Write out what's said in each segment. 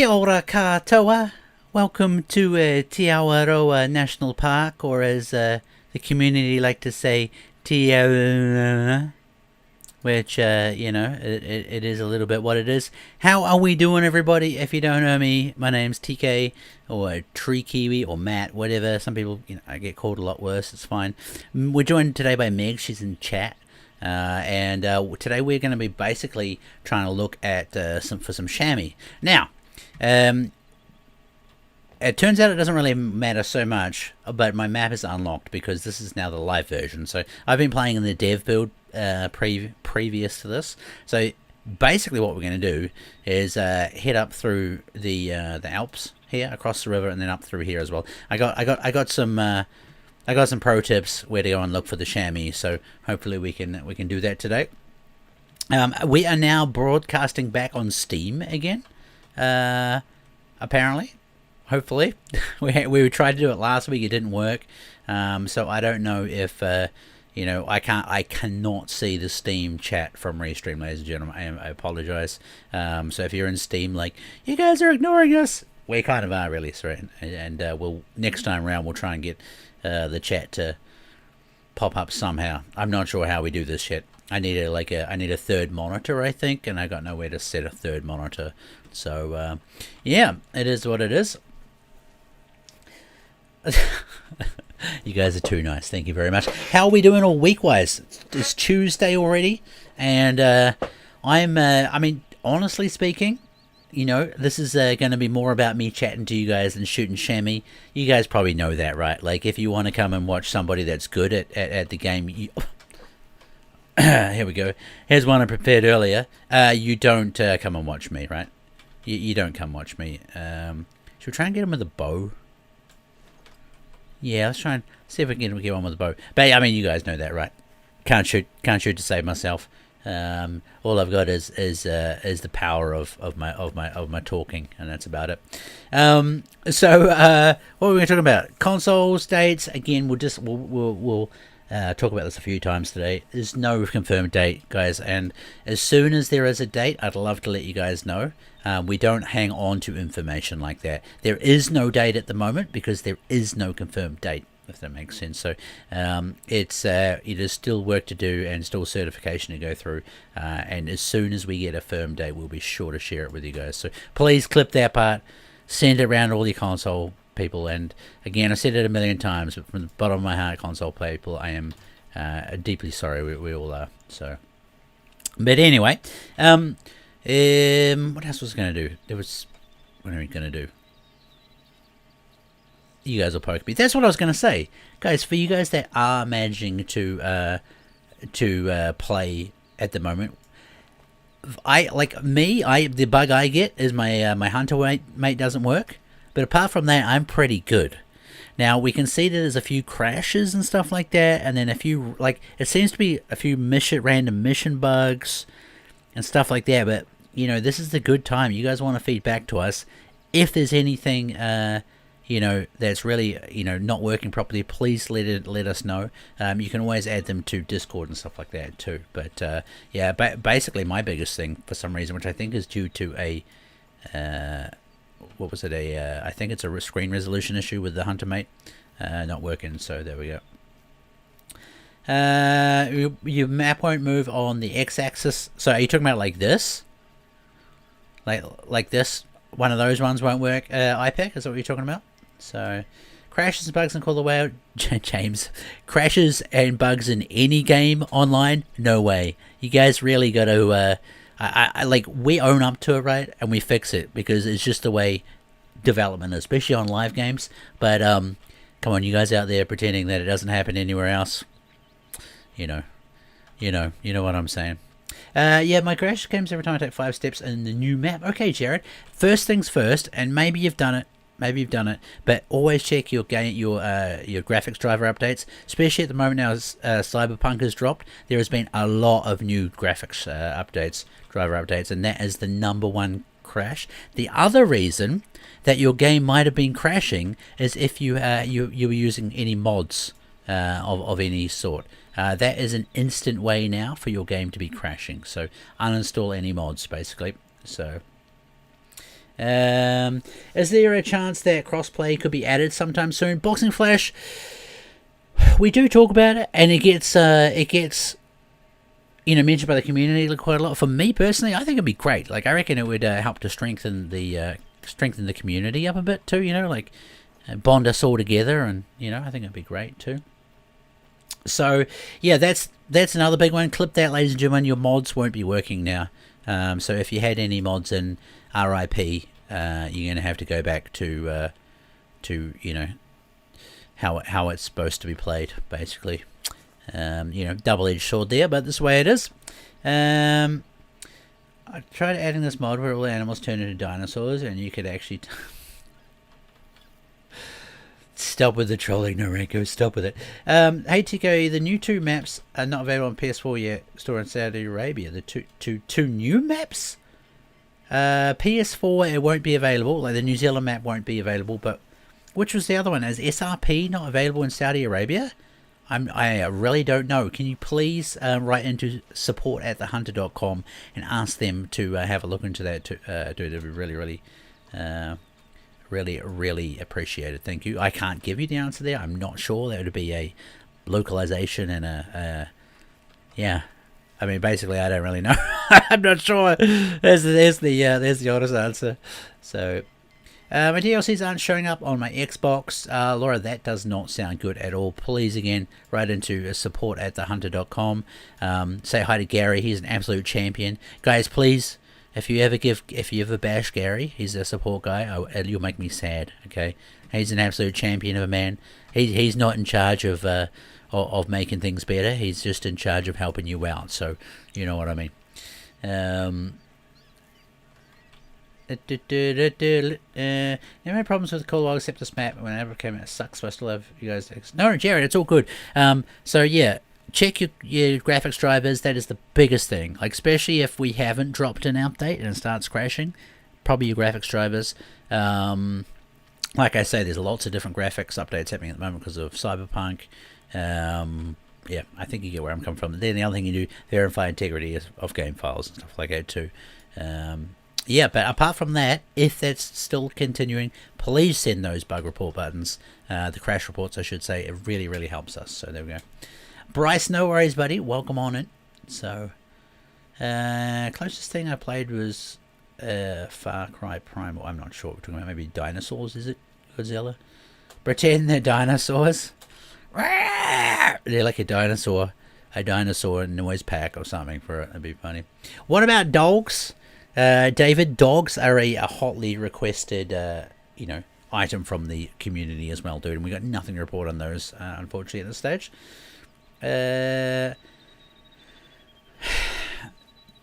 Kia ora katoa. Welcome to Te Awaroa National Park, or as the community like to say, Te Awaroa, which, it is a little bit what it is. How are we doing, everybody? If you don't know me, my name's TK, or Tree Kiwi, or Matt, whatever. Some people, I get called a lot worse. It's fine. We're joined today by Meg. She's in chat. And today we're going to be basically trying to look at some chamois. Now, it turns out it doesn't really matter so much, but my map is unlocked because this is now the live version. So I've been playing in the dev build previous to this. So basically what we're going to do is head up through the Alps here, across the river, and then up through here as well. I got some pro tips where to go and look for the chamois, so hopefully we can do that today. We are now broadcasting back on Steam again, apparently, hopefully. we tried to do it last week, it didn't work, so I don't know if I cannot see the Steam chat from Restream, ladies and gentlemen. I apologize. So if you're in Steam, like, you guys are ignoring us, we kind of are really, sorry, and we'll next time around we'll try and get the chat to pop up somehow. I'm not sure how we do this shit. I need a third monitor, I think, and I got nowhere to set a third monitor. So yeah, it is what it is. You guys are too nice. Thank you very much. How are we doing all week-wise? It's Tuesday already, and honestly speaking, this is going to be more about me chatting to you guys than shooting chamois. You guys probably know that, right? Like, if you want to come and watch somebody that's good at the game, here we go. Here's one I prepared earlier. You don't come and watch me, right? You don't come watch me. Should we try and get him with a bow? Yeah, let's try and see if we can get one with a bow. But, you guys know that, right? Can't shoot to save myself. All I've got is the power of my talking, and that's about it. So what are we talking about? Console dates again. We'll talk about this a few times today. There's no confirmed date, guys, and as soon as there is a date, I'd love to let you guys know. We don't hang on to information like that. There is no date at the moment because there is no confirmed date, if that makes sense. So it is still work to do and still certification to go through, and as soon as we get a firm date, we'll be sure to share it with you guys. So please clip that part, send it around all your console people, and again, I said it a million times, but from the bottom of my heart, console people, I am deeply sorry. We all are. So, but anyway, what else was I going to do? What are we going to do? You guys will poke me. That's what I was going to say, guys. For you guys that are managing to play at the moment, the bug I get is my hunter mate doesn't work. But apart from that, I'm pretty good. Now we can see that there's a few crashes and stuff like that, and then a few it seems to be a few random mission bugs and stuff like that. But this is the good time. You guys want to feed back to us if there's anything. That's really, not working properly, please let us know. You can always add them to Discord and stuff like that too. But basically my biggest thing for some reason, which I think is due to a, I think it's a screen resolution issue with the Hunter Mate, not working. So there we go. Your map won't move on the x-axis. So are you talking about like this? Like this? One of those ones won't work, iPac? Is that what you're talking about? So, crashes and bugs and call the way out. James, crashes and bugs in any game online? No way. You guys really got to, we own up to it, right? And we fix it because it's just the way development is, especially on live games. But, come on, you guys out there pretending that it doesn't happen anywhere else. You know what I'm saying. My crash comes every time I take 5 steps in the new map. Okay, Jared. First things first, and maybe you've done it, but always check your graphics driver updates, especially at the moment now as Cyberpunk has dropped. There has been a lot of new graphics driver updates, and that is the number one crash. The other reason that your game might have been crashing is if you were using any mods of any sort. That is an instant way now for your game to be crashing. So uninstall any mods, basically. So Is there a chance that crossplay could be added sometime soon? Boxing Flash, we do talk about it, and it gets mentioned by the community quite a lot. For me personally, I think it'd be great. Like, I reckon it would help to strengthen the community up a bit too. Bond us all together, and I think it'd be great too. So yeah, that's another big one. Clip that, ladies and gentlemen. Your mods won't be working now. So if you had any mods in RIP, you're going to have to go back to how it's supposed to be played, basically. Double-edged sword there, but this way it is. I tried adding this mod where all the animals turn into dinosaurs, and you could actually stop with the trolling, Norenko. Stop with it. Hey Tico, the new 2 maps are not available on PS4 yet. Store in Saudi Arabia. The two new maps. PS4 it won't be available. Like the New Zealand map won't be available. But which was the other one? Is SRP not available in Saudi Arabia? I really don't know. Can you please write into support@thehunter.com and ask them to have a look into that? Dude, it'd be really appreciated. Thank you. I can't give you the answer there. I'm not sure. That would be a localization and yeah. I mean, basically, I don't really know. I'm not sure. There's the honest answer. So. My DLCs aren't showing up on my Xbox. Laura, that does not sound good at all. Please, again, write into support@thehunter.com. Say hi to Gary. He's an absolute champion. Guys, please, if you ever bash Gary, he's a support guy, you'll make me sad, okay? He's an absolute champion of a man. He's not in charge of making things better. He's just in charge of helping you out. So, you know what I mean. Never had problems with the Cool Wild except this map. Whenever it came out, it sucks. So I still have you guys. No, Jared, it's all good. So yeah, check your graphics drivers. That is the biggest thing. Like, especially if we haven't dropped an update and it starts crashing, probably your graphics drivers. Like I say, there's lots of different graphics updates happening at the moment because of Cyberpunk. Yeah, I think you get where I'm coming from. Then the other thing you do, verify integrity of game files and stuff like that too. Yeah, but apart from that, if that's still continuing, please send those bug report buttons, the crash reports, I should say. It really helps us. So there we go. Bryce, no worries, buddy. Welcome on it. So, closest thing I played was Far Cry Primal. I'm not sure what we're talking about. Maybe dinosaurs, is it, Godzilla? Pretend they're dinosaurs. They're like a dinosaur noise pack or something for it. That'd be funny. What about dogs? David, dogs are a hotly requested, item from the community as well, dude. And we got nothing to report on those, unfortunately, at this stage.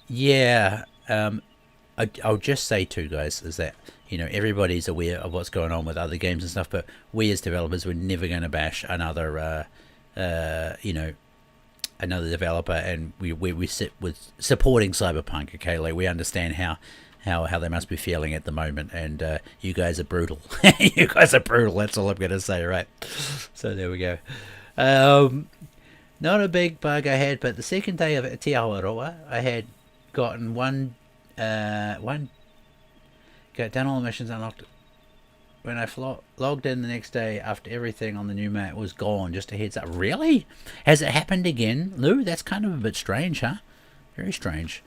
Yeah. I'll just say too, guys, is that everybody's aware of what's going on with other games and stuff, but we as developers, we're never going to bash another, another developer, and we sit with supporting Cyberpunk. Okay, like, we understand how they must be feeling at the moment, and you guys are brutal. You guys are brutal. That's all I'm gonna say, right? So there we go. Not a big bug I had, but the second day of Te Awaroa, I had gotten got done all the missions, unlocked. When I logged in the next day after everything on the new map was gone, just a heads up. Really? Has it happened again, Lou? That's kind of a bit strange, huh? Very strange.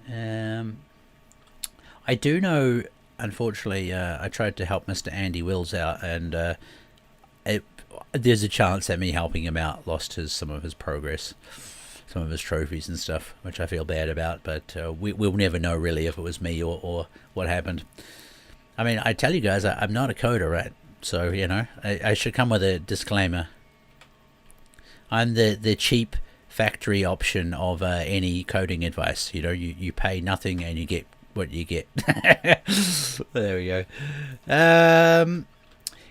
I do know, unfortunately, I tried to help Mr. Andy Wills out, and there's a chance that me helping him out lost some of his progress, some of his trophies and stuff, which I feel bad about, but we'll never know really if it was me or what happened. I mean, I tell you guys, I'm not a coder, right? So, I should come with a disclaimer. I'm the cheap factory option of any coding advice. You pay nothing and you get what you get. There we go.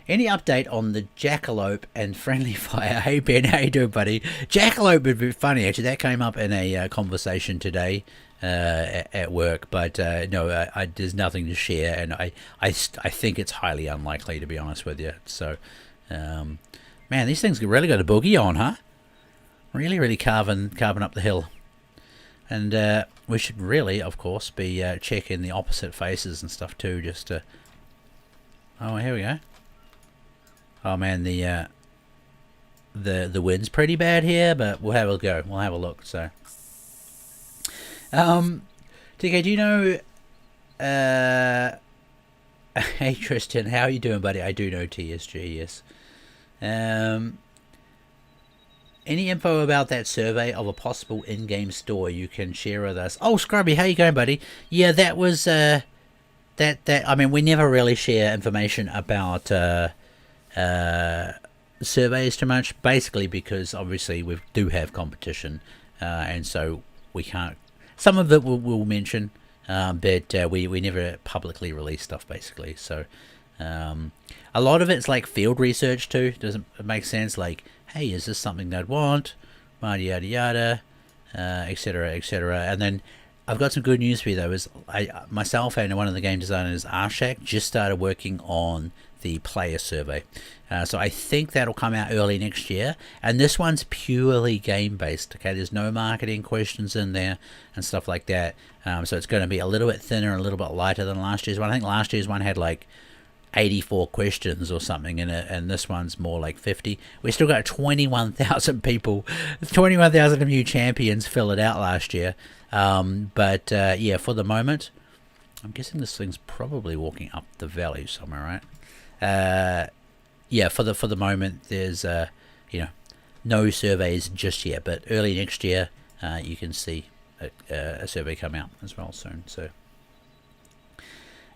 Any update on the Jackalope and Friendly Fire? Hey, Ben, how you doing, buddy? Jackalope would be funny, actually. That came up in a conversation today. At work, but no, there's nothing to share, and I think it's highly unlikely, to be honest with you. So, man, these things really got a boogie on, huh? Really carving up the hill. And we should really, of course, be checking the opposite faces and stuff too, just to... Oh, here we go. Oh man, the wind's pretty bad here, but we'll have a go. We'll have a look. So, TK, do you know? Hey Tristan, how are you doing, buddy? I do know TSG. Yes. Any info about that survey of a possible in-game store you can share with us? Oh, Scrubby, how you going, buddy? Yeah, that was that. I mean, we never really share information about surveys too much, basically because obviously we do have competition, and so we can't. Some of it we'll mention, but we never publicly release stuff, basically. So a lot of it's like field research too. Doesn't it make sense? Like, hey, is this something they'd want? Yada yada yada, etc. etc. And then I've got some good news for you though. Is myself and one of the game designers, Arshak, just started working on the player survey. So I think that'll come out early next year. And this one's purely game based. Okay, there's no marketing questions in there and stuff like that. So it's going to be a little bit thinner, a little bit lighter than last year's one. I think last year's one had like 84 questions or something in it, and this one's more like 50. We still got 21,000 people, 21,000 new champions fill it out last year. But yeah, for the moment, I'm guessing this thing's probably walking up the valley somewhere, right? Yeah, for the moment, there's you know, no surveys just yet, but early next year, you can see a survey come out as well soon. So.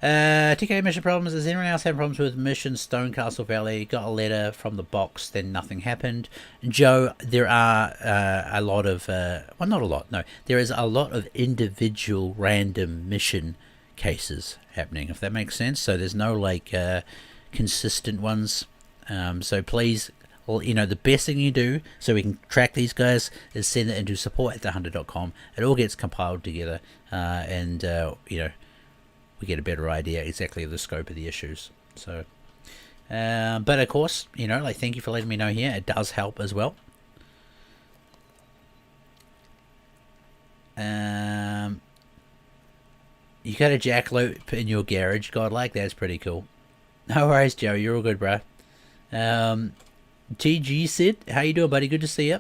TK mission problems. Does anyone else have problems with mission Stonecastle Valley? Got a letter from the box, then nothing happened. Joe, there are a lot of well, not a lot, no, there is a lot of individual random mission cases happening, if that makes sense. So there's no like consistent ones. So please, well, you know, the best thing you do so we can track these guys is send it into support@thehunter.com. It all gets compiled together, and you know, we get a better idea exactly of the scope of the issues. So, but of course, you know, like, thank you for letting me know here. It does help as well. You got a jackalope in your garage, godlike. That's pretty cool. No worries, Joe. You're all good, bro. TG Sid, how you doing, buddy? Good to see you.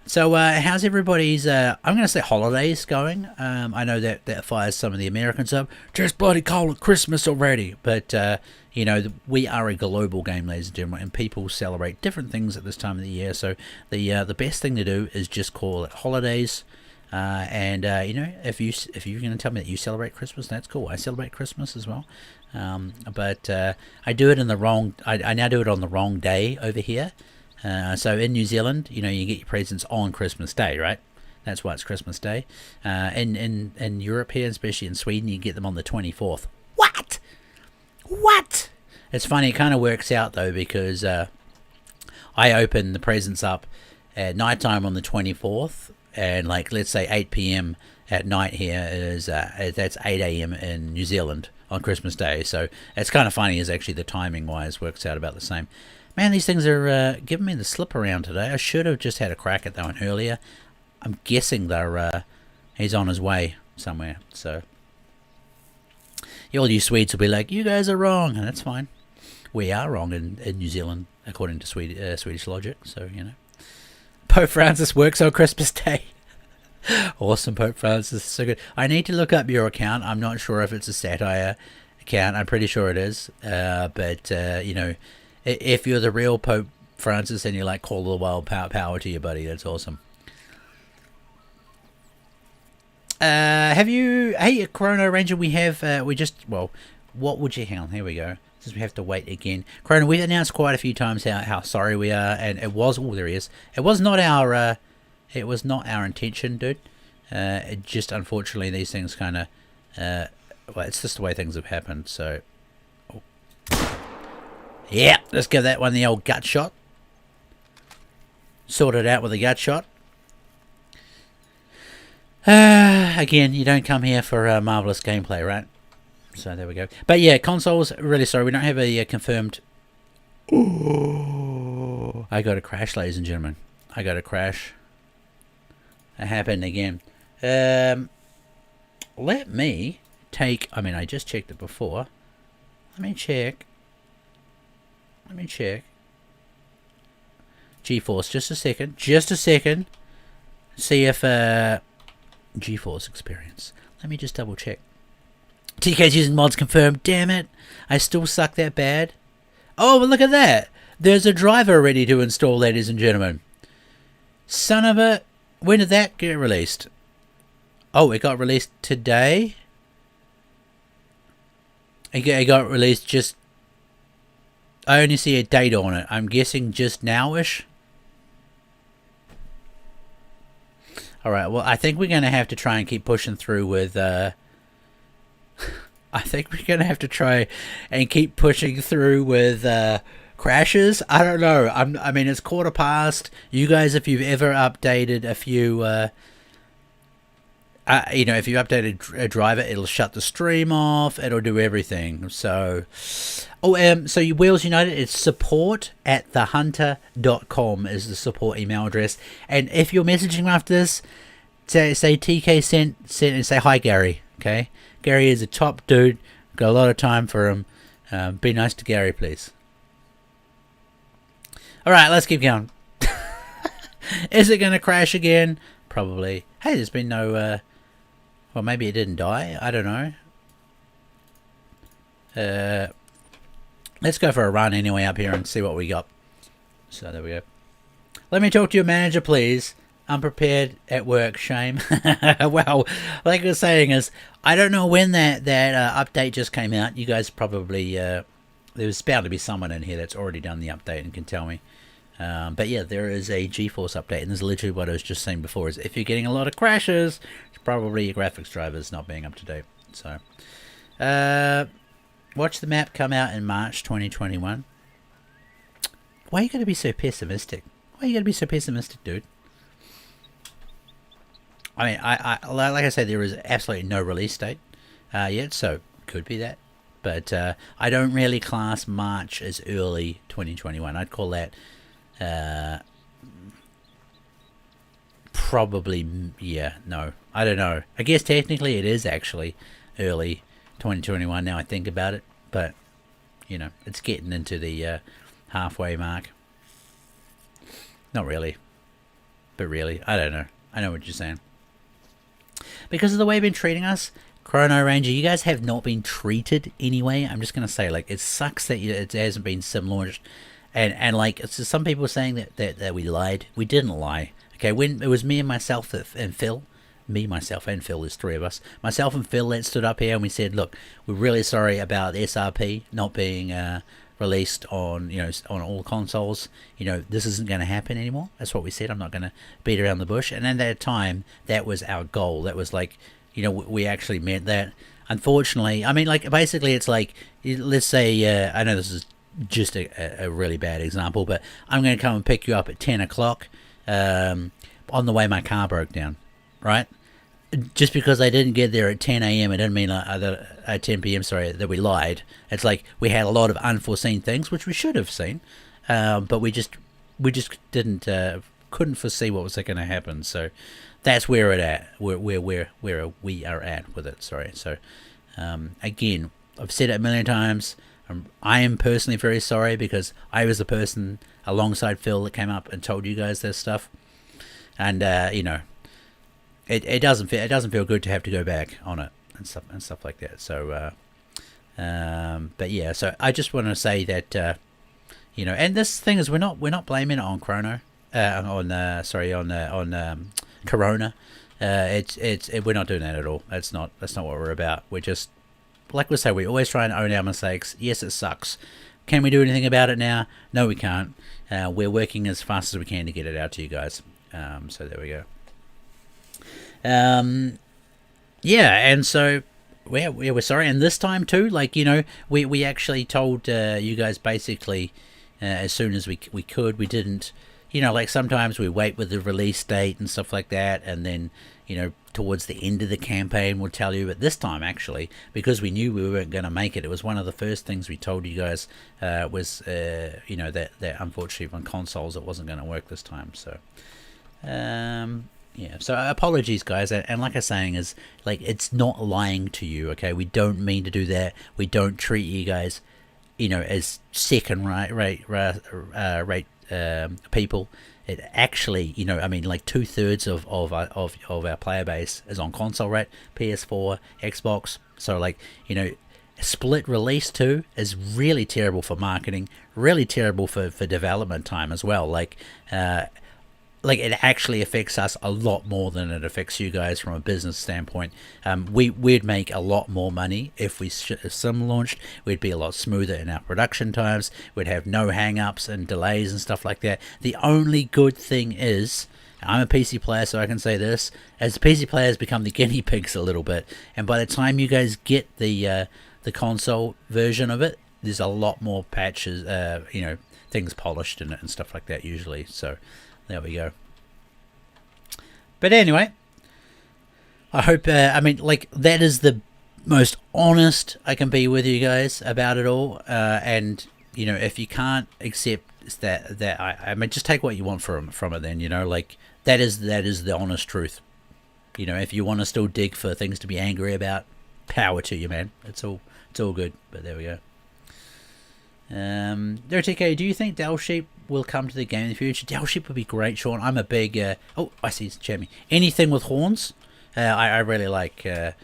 So how's everybody's, I'm going to say holidays going? I know that fires some of the Americans up. Just bloody call it Christmas already. But, you know, we are a global game, ladies and gentlemen, and people celebrate different things at this time of the year. So the best thing to do is just call it holidays. And, you know, if you're going to tell me that you celebrate Christmas, that's cool. I celebrate Christmas as well. But I do it in the wrong, I now do it on the wrong day over here. So in New Zealand, you know, you get your presents on Christmas Day, right? That's why it's Christmas Day. In Europe here, especially in Sweden, you get them on the 24th. What? It's funny, it kind of works out though, because I open the presents up at nighttime on the 24th, and like, let's say 8 p.m. at night here is that's 8 a.m. in New Zealand on Christmas Day. So it's kind of funny, is actually the timing wise works out about the same. Man, these things are giving me the slip around today. I should have just had a crack at that one earlier. I'm guessing they're he's on his way somewhere. So all you Swedes will be like, you guys are wrong, and that's fine. We are wrong in New Zealand, according to Swedish logic. So, you know. Pope Francis works on Christmas Day. Awesome, Pope Francis. So good. I need to look up your account. I'm not sure if it's a satire account. I'm pretty sure it is. But, you know, if you're the real Pope Francis and you're like, call the wild power to you, buddy, that's awesome. Have you, hey, Chrono Ranger, we have, we just, well, what would you, hang on, here we go. Since we have to wait again. Chrono, we've announced quite a few times how sorry we are, and it was, oh, there he is. It was not our intention, dude. It just, unfortunately, these things kind of, well, it's just the way things have happened, so. Oh. Yeah, let's give that one the old gut shot. Sort it out with a gut shot. Again, you don't come here for marvelous gameplay, right? So there we go. But yeah, consoles, really sorry, we don't have a confirmed. Oh, I got a crash, ladies and gentlemen. I got a crash. It happened again. Let me take... I mean, I just checked it before. Let me check. GeForce, just a second. See if GeForce experience. Let me just double check. TK's using mods confirmed. Damn it, I still suck that bad. Oh, but look at that. There's a driver ready to install, ladies and gentlemen. Son of a... When did that get released? Oh, it got released today. It got released just... I only see a date on it. I'm guessing just now-ish. Alright, well, I think we're going to have to try and keep pushing through with... I think we're going to have to try and keep pushing through with crashes. I don't know. I mean, it's 1:15. You guys, if you've ever updated a few... you know, if you updated a driver, it'll shut the stream off. It'll do everything. So... Oh, so you Wheels United, it's support@thehunter.com is the support email address. And if you're messaging after this, say TK sent and say hi, Gary. Okay, Gary is a top dude. Got a lot of time for him. Be nice to Gary, please. All right, let's keep going. Is it going to crash again? Probably. Hey, there's been no. Well, maybe it didn't die. I don't know. Let's go for a run anyway up here and see what we got. So there we go. Let me talk to your manager, please. Unprepared at work, shame. Well, like I was saying is, I don't know when that update just came out. You guys probably, there's bound to be someone in here that's already done the update and can tell me. But yeah, there is a GeForce update, and this is literally what I was just saying before, is if you're getting a lot of crashes, it's probably your graphics drivers not being up to date. So, watch the map come out in March 2021. Why are you going to be so pessimistic? Why are you going to be so pessimistic, dude? I mean, I like I said, there is absolutely no release date yet, so could be that. But I don't really class March as early 2021. I'd call that probably, yeah, no. I don't know. I guess technically it is actually early 2021 now I think about it, but you know, it's getting into the halfway mark. Not really, but really, I don't know. I know what you're saying. Because of the way you've been treating us, Chrono Ranger, you guys have not been treated anyway. I'm just going to say, like, it sucks that it hasn't been sim launched. And like, it's some people saying that we lied. We didn't lie. Okay, when it was me and myself and Phil, me, myself, and Phil, there's three of us. Myself and Phil that stood up here and we said, look, we're really sorry about SRP not being released on, you know, on all consoles. You know, this isn't going to happen anymore. That's what we said. I'm not going to beat around the bush. And at that time, that was our goal. That was like, you know, we actually meant that. Unfortunately, I mean, like, basically it's like, let's say, I know this is just a really bad example, but I'm going to come and pick you up at 10 o'clock. On the way my car broke down, right? Just because I didn't get there at 10 a.m. it didn't mean at 10 p.m. sorry, that we lied. It's like we had a lot of unforeseen things which we should have seen, but we just didn't couldn't foresee what was going to happen. So that's where it at where we are at with it. Sorry. So again, I've said it a million times. I am personally very sorry because I was the person alongside Phil that came up and told you guys this stuff, and you know. It doesn't feel good to have to go back on it and stuff like that. So, but yeah. So I just want to say that you know, and this thing is we're not blaming it on Corona. On Corona. We're not doing that at all. That's not what we're about. We're just, like we say, we always try and own our mistakes. Yes, it sucks. Can we do anything about it now? No, we can't. We're working as fast as we can to get it out to you guys. So there we go. Yeah, and so we're sorry, and this time too, like, you know, we actually told you guys basically as soon as we could. We didn't, you know, like sometimes we wait with the release date and stuff like that, and then, you know, towards the end of the campaign we'll tell you. But this time, actually, because we knew we weren't going to make it, it was one of the first things we told you guys was you know, that unfortunately on consoles it wasn't going to work this time. So Yeah, so apologies, guys, and like I was saying, is like it's not lying to you. Okay, we don't mean to do that. We don't treat you guys, as second rate people. It actually, I mean, like 2/3 of our player base is on console, right? PS4, Xbox. So like, split release too is really terrible for marketing, really terrible for development time as well. Like it actually affects us a lot more than it affects you guys from a business standpoint. We'd make a lot more money if we sim launched. We'd be a lot smoother in our production times. We'd have no hang-ups and delays and stuff like that. The only good thing is, I'm a PC player, so I can say this, as PC players become the guinea pigs a little bit, and by the time you guys get the console version of it, there's a lot more patches, things polished in it and stuff like that usually. So there we go. But anyway, I hope, that is the most honest I can be with you guys about it all. And, if you can't accept that I mean, just take what you want from it then, that is the honest truth. If you want to still dig for things to be angry about, power to you, man. It's all good, but there we go. TK, do you think Del Sheep will come to the game in the future? Del Sheep would be great, Sean. I'm a big I see it's Chamois. Anything with horns, I really like. This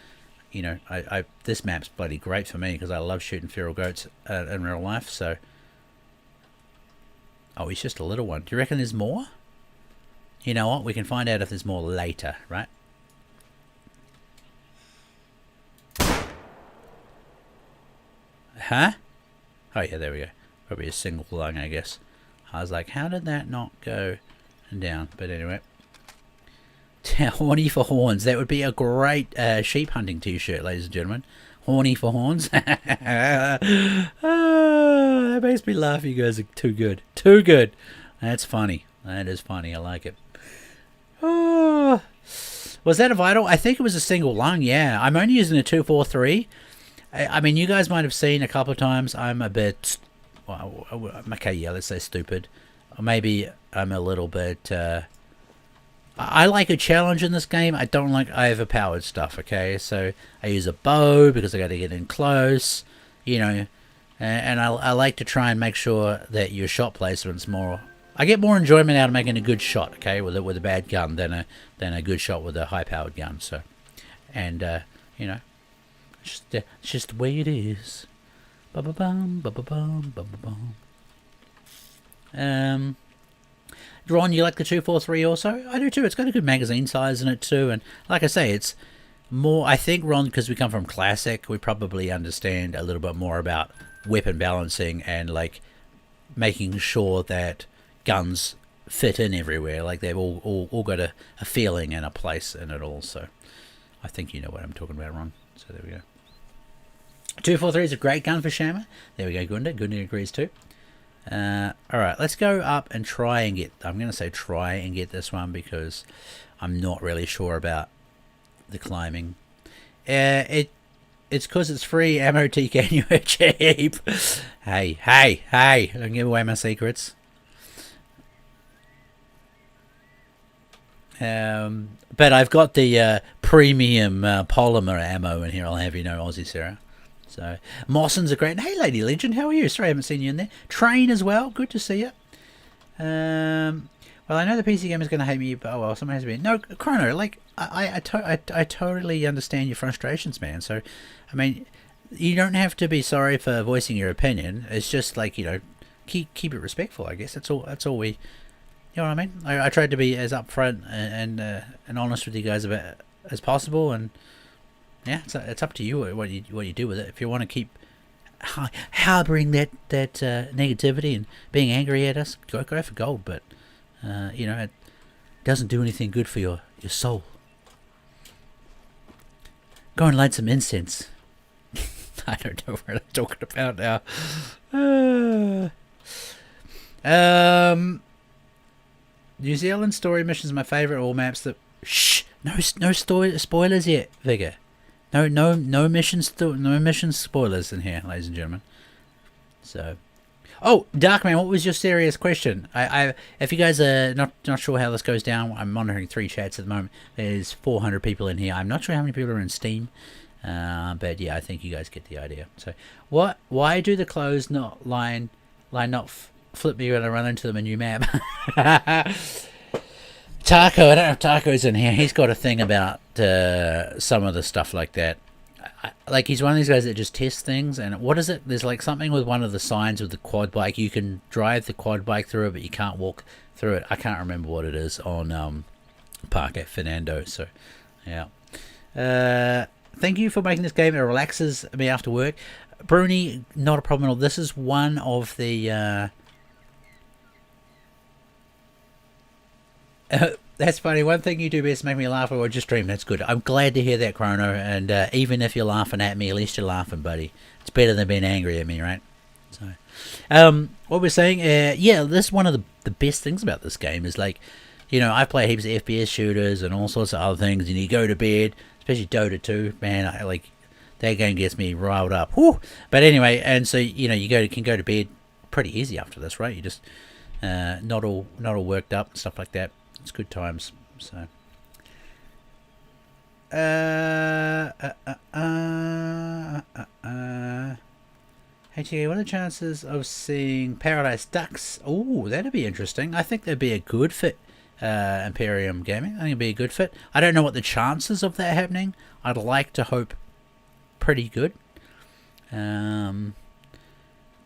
map's bloody great for me because I love shooting feral goats in real life. So, he's just a little one. Do you reckon there's more? You know what? We can find out if there's more later, right? Huh? Oh yeah, there we go. Probably a single lung, I guess. I was like, how did that not go down? But anyway. Horny for horns. That would be a great sheep hunting t-shirt, ladies and gentlemen. Horny for horns. That makes me laugh. You guys are too good. Too good. That's funny. That is funny. I like it. Oh. Was that a vital? I think it was a single lung, yeah. I'm only using a 243. I mean, you guys might have seen a couple of times I'm a bit, okay, yeah, let's say stupid. Or maybe I'm a little bit, I like a challenge in this game. I don't like overpowered stuff, okay? So I use a bow because I got to get in close, and I like to try and make sure that your shot placement's more, I get more enjoyment out of making a good shot, okay, with a bad gun than a good shot with a high-powered gun, so, and, it's just the way it is. Ba-ba-bum, ba-ba-bum, ba-ba-bum. Ron, you like the 243 also? I do too. It's got a good magazine size in it too. And like I say, it's more, I think, Ron, because we come from Classic, we probably understand a little bit more about weapon balancing and like making sure that guns fit in everywhere. Like they've all got a feeling and a place in it all. So I think you know what I'm talking about, Ron. So there we go. 243 is a great gun for Chamois. There we go, Gunda. Gunda agrees too. Alright, let's go up and try and get, I'm going to say try and get this one because I'm not really sure about the climbing. It's because it's free ammo, TK, and you're cheap. Hey, don't give away my secrets. But I've got the premium polymer ammo in here, I'll have you know, Aussie Sarah. So, Mosson's a great... Hey, Lady Legend, how are you? Sorry I haven't seen you in there. Train as well, good to see you. Well, I know the PC game is going to hate me, but oh well, someone has to be... No, Chrono, like, I totally understand your frustrations, man. So, I mean, you don't have to be sorry for voicing your opinion. It's just like, keep it respectful, I guess. That's all we... You know what I mean? I tried to be as upfront and honest with you guys about as possible, and yeah, it's up to you what you do with it. If you want to keep harboring that negativity and being angry at us, go for gold. But it doesn't do anything good for your soul. Go and light some incense. I don't know what I'm talking about now. New Zealand story missions are my favourite. All maps that no spoilers yet, Vigor. No mission spoilers in here, ladies and gentlemen. So, Oh, Darkman, what was your serious question? If you guys are not sure how this goes down, I'm monitoring 3 chats at the moment. There's 400 people in here. I'm not sure how many people are in Steam, but yeah, I think you guys get the idea. So, what? Why do the clothes not not flip me when I run into them in new map? Taco, I don't know if Taco's in here. He's got a thing about some of the stuff like that. Like, he's one of these guys that just tests things. And what is it? There's like something with one of the signs with the quad bike. You can drive the quad bike through it, but you can't walk through it. I can't remember what it is on Park at Fernando. So, yeah. Thank you for making this game. It relaxes me after work. Bruni, not a problem at all. This is one of the... That's funny. One thing you do best make me laugh or just dream. That's good. I'm glad to hear that, Chrono. And even if you're laughing at me, at least you're laughing, buddy. It's better than being angry at me, right? So, what we're saying, yeah, this is one of the best things about this game is, like, you know, I play heaps of FPS shooters and all sorts of other things, and you go to bed, especially Dota 2. Man, that game gets me riled up. Whew. But anyway, and so, you know, can go to bed pretty easy after this, right? You just not all worked up and stuff like that. It's good times. So hey T, what are the chances of seeing Paradise Ducks? Oh, that'd be interesting. I think that'd be a good fit. Imperium Gaming, I think it'd be a good fit. I don't know what the chances of that happening. I'd like to hope pretty good.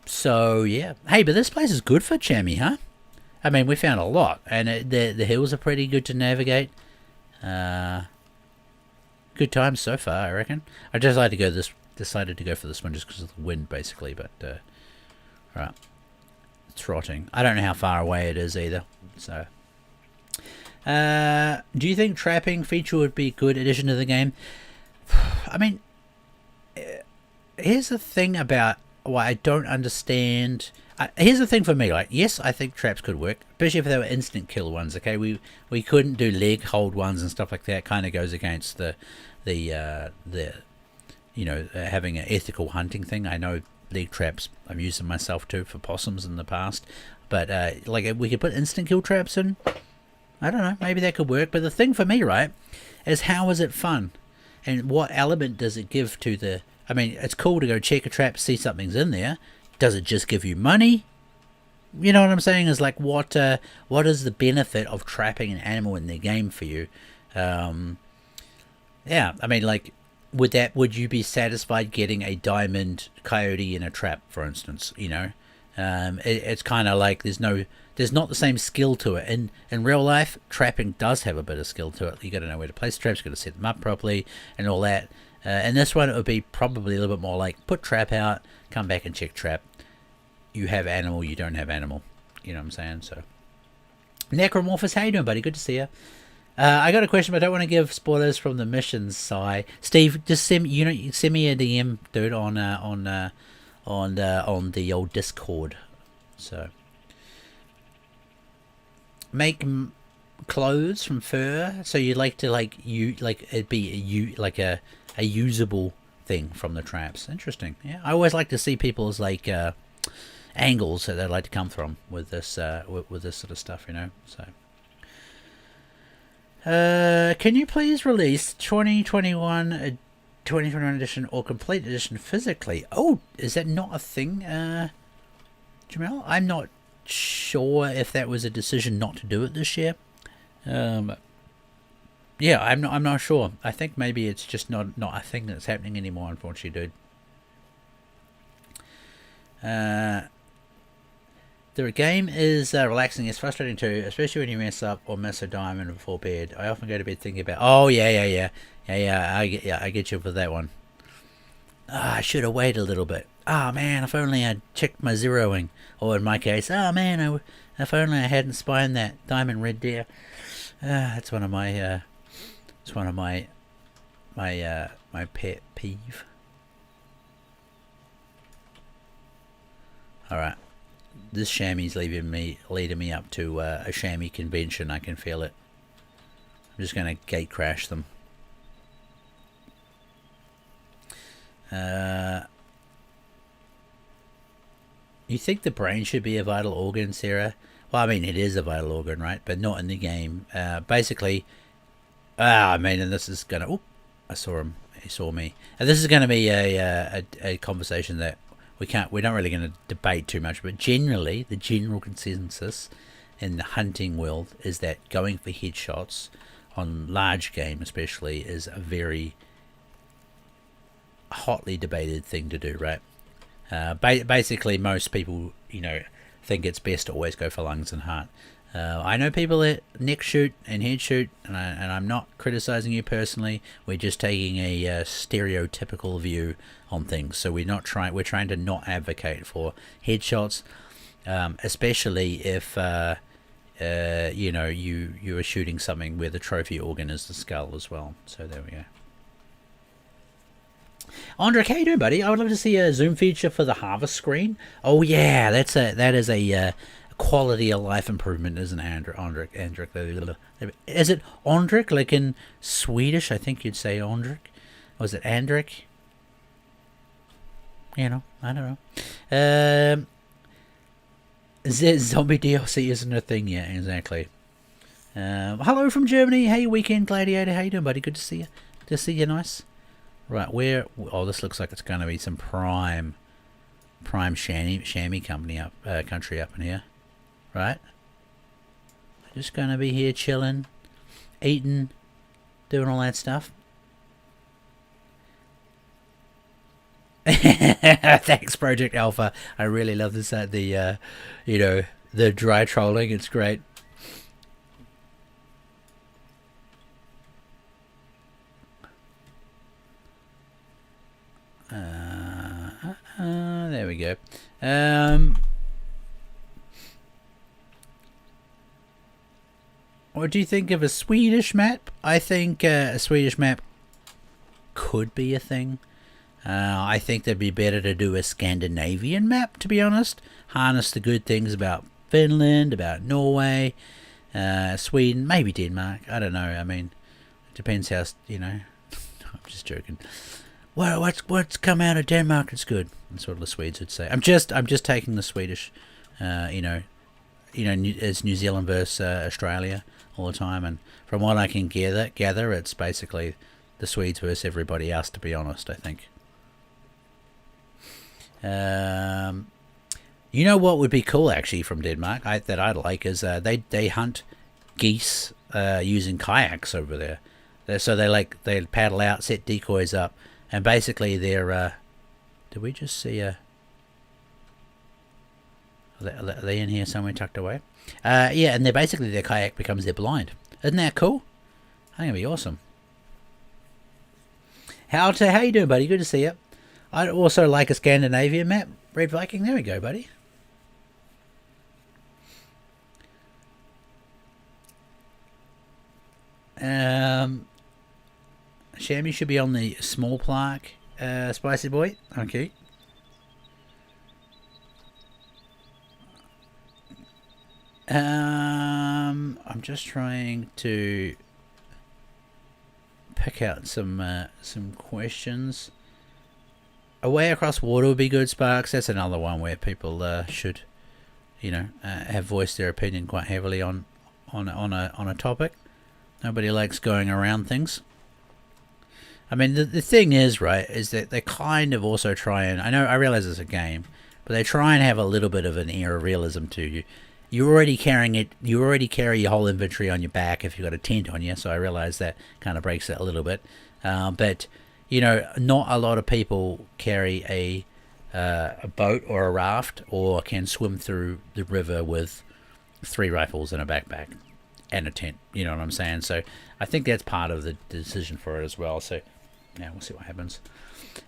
So yeah. Hey, but this place is good for Chamois, huh? I mean, we found a lot, and the hills are pretty good to navigate. Good times so far, I reckon. I decided to go for this one just because of the wind, basically. But right, trotting. I don't know how far away it is either. So, do you think trapping feature would be a good addition to the game? I mean, here's the thing about why I don't understand. Here's the thing for me, like, yes, I think traps could work, especially if they were instant kill ones. Okay, we couldn't do leg hold ones and stuff like that. Kind of goes against the you know, having an ethical hunting thing. I know leg traps I've used them myself too for possums in the past, but like, if we could put instant kill traps in, I don't know, maybe that could work. But the thing for me, right, is how is it fun, and what element does it give to the? I mean, it's cool to go check a trap, see something's in there. Does it just give you money? You know what I'm saying? Is like, what is the benefit of trapping an animal in the game for you? Yeah, I mean, like, would you be satisfied getting a diamond coyote in a trap, for instance? You know, it's kind of like there's not the same skill to it. In real life, trapping does have a bit of skill to it. You got to know where to place traps, got to set them up properly, and all that. And this one, it would be probably a little bit more like, put trap out, come back and check trap. You have animal, you don't have animal. You know what I'm saying? So, Necromorphous, how you doing, buddy? Good to see you. I got a question, but I don't want to give spoilers from the missions side. Steve, just send me a DM, dude, on the old Discord. So, make clothes from fur. So you'd like to it'd be a usable thing from the traps. Interesting. Yeah, I always like to see people's angles that they'd like to come from with this with this sort of stuff, you know. So, can you please release 2021 edition or complete edition physically? Oh, is that not a thing, Jamel? I'm not sure if that was a decision not to do it this year. Yeah, I'm not sure. I think maybe it's just not a thing that's happening anymore, unfortunately, dude. The game is relaxing. It's frustrating too, especially when you mess up or miss a diamond before bed. I often go to bed thinking about, oh yeah. I get you for that one. I should have waited a little bit. Oh man, if only I'd checked my zeroing. Or in my case, oh man, if only I hadn't spined that diamond red deer. That's one of my my pet peeve. All right. This chamois leading me up to a chamois convention. I can feel it. I'm just going to gate crash them. You think the brain should be a vital organ, Sarah? Well, I mean, it is a vital organ, right? But not in the game. Basically, I mean, and this is gonna. Oh, I saw him. He saw me. And this is going to be a conversation that we're not really going to debate too much. But generally, the general consensus in the hunting world is that going for headshots on large game, especially, is a very hotly debated thing to do, right? Basically, most people, think it's best to always go for lungs and heart. I know people that neck shoot and head shoot, and I'm not criticizing you personally. We're just taking a stereotypical view on things. So we're trying to not advocate for headshots, especially if you are shooting something where the trophy organ is the skull as well. So there we go. Andrick, how you doing, buddy? I would love to see a zoom feature for the harvest screen. Oh yeah, that is a quality of life improvement, isn't it, Andrick? Is it Andrick, like in Swedish? I think you'd say Andrick. Or is it Andrick? I don't know. Zombie DLC isn't a thing yet, exactly. Hello from Germany. Hey, Weekend Gladiator. How you doing, buddy? Good to see you. Good to see you, nice. Right, where... Oh, this looks like it's going to be some prime chamois country up in here. Right? Just going to be here chilling, eating, doing all that stuff. Thanks, Project Alpha. I really love this. The dry trolling. It's great. There we go. What do you think of a Swedish map? I think a Swedish map could be a thing. I think that'd be better to do a Scandinavian map, to be honest. Harness the good things about Finland, about Norway, Sweden, maybe Denmark. I don't know. I mean, it depends how, I'm just joking. Well, what's come out of Denmark? It's good. That's what the Swedes would say. I'm just taking the Swedish, it's New Zealand versus Australia all the time, and from what I can gather, it's basically the Swedes versus everybody else. To be honest, I think. What would be cool actually from Denmark that I'd like is they hunt geese using kayaks over there. So they paddle out, set decoys up, and basically they're. Did we just see a? Are they in here somewhere tucked away? Yeah, and their kayak becomes their blind. Isn't that cool? I think it'd be awesome. How you doing, buddy? Good to see you. I'd also like a Scandinavian map. Red Viking, there we go, buddy. Shammy should be on the small plaque, Spicy Boy. Okay. I'm just trying to pick out some questions. Away across water would be good, Sparks. That's another one where people should, have voiced their opinion quite heavily on a topic. Nobody likes going around things. I mean, the thing is, right, is that they kind of also try and... I realize it's a game, but they try and have a little bit of an air of realism to you. You already carry your whole inventory on your back if you've got a tent on you, so I realize that kind of breaks it a little bit. But, not a lot of people carry a boat or a raft or can swim through the river with 3 rifles and a backpack and a tent, you know what I'm saying? So I think that's part of the decision for it as well. So yeah, we'll see what happens.